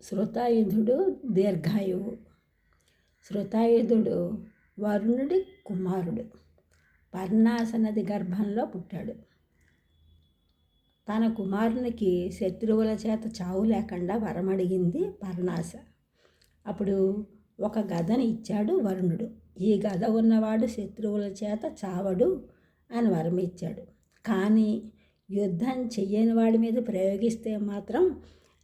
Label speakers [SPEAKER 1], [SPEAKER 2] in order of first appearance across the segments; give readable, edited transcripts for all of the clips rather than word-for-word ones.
[SPEAKER 1] శృతాయుధుడు దీర్ఘాయువు. శృతాయుధుడు వరుణుడి కుమారుడు. పర్ణాస నది గర్భంలో పుట్టాడు. తన కుమారునికి శత్రువుల చేత చావు లేకుండా వరమడిగింది పర్ణాస. అప్పుడు ఒక గదని ఇచ్చాడు వరుణుడు. ఈ గద ఉన్నవాడు శత్రువుల చేత చావడు అని వరం ఇచ్చాడు. కానీ యుద్ధం చెయ్యని వాడి మీద ప్రయోగిస్తే మాత్రం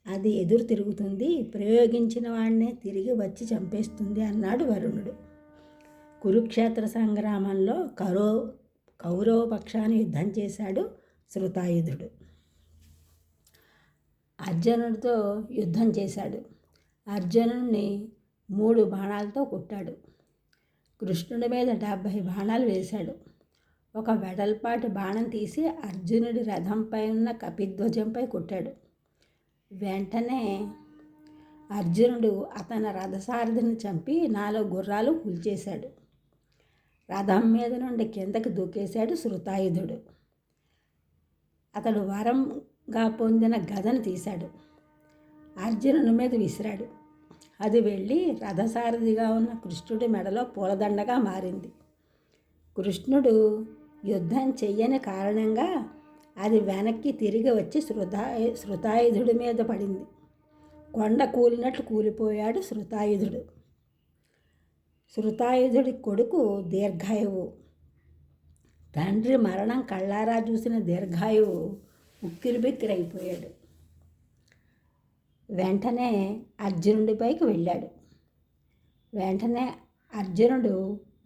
[SPEAKER 1] అది ఎదురు తిరుగుతుంది, ప్రయోగించిన వాడినే తిరిగి వచ్చి చంపేస్తుంది అన్నాడు వరుణుడు. కురుక్షేత్ర సంగ్రామంలో కౌరవ పక్షాన్ని యుద్ధం చేశాడు శృతాయుధుడు. అర్జునుడితో యుద్ధం చేశాడు. అర్జునుడిని 3 బాణాలతో కొట్టాడు. కృష్ణుడి మీద 70 బాణాలు వేశాడు. ఒక వెడల్పాటి బాణం తీసి అర్జునుడి రథంపై ఉన్న కపిధ్వజంపై కొట్టాడు. వెంటనే అర్జునుడు అతని రథసారథిని చంపి 4 గుర్రాలు కూల్చేశాడు. రథం మీద నుండి కిందకి దూకేశాడు శృతాయుధుడు. అతడు వరంగా పొందిన గదను తీశాడు. అర్జునుని మీద విసిరాడు. అది వెళ్ళి రథసారథిగా ఉన్న కృష్ణుడి మెడలో పూలదండగా మారింది. కృష్ణుడు యుద్ధం చెయ్యని కారణంగా అది వెనక్కి తిరిగి వచ్చి శృతాయుధుడి మీద పడింది. కొండ కూలినట్లు కూలిపోయాడు శృతాయుధుడు. శృతాయుధుడి కొడుకు దీర్ఘాయువు. తండ్రి మరణం కళ్ళారా చూసిన దీర్ఘాయువు ఉక్కిరిబిక్కిరైపోయాడు. వెంటనే అర్జునుడిపైకి వెళ్ళాడు. వెంటనే అర్జునుడు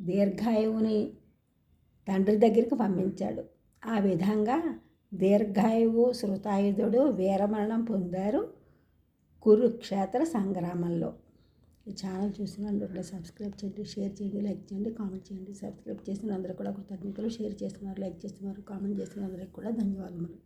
[SPEAKER 1] దీర్ఘాయువుని తండ్రి దగ్గరికి పంపించాడు. ఆ విధంగా దీర్ఘాయువు శృతాయుధుడు వీరమరణం పొందారు కురుక్షేత్ర సంగ్రామంలో. ఈ ఛానల్ చూసినందుకు సబ్స్క్రైబ్ చేయండి, షేర్ చేయండి, లైక్ చేయండి, కామెంట్ చేయండి. సబ్స్క్రైబ్ చేసిన అందరూ కూడా కృతజ్ఞతలు. షేర్ చేస్తున్నారు, లైక్ చేస్తున్నారు, కామెంట్ చేస్తున్న అందరికి కూడా ధన్యవాదములు.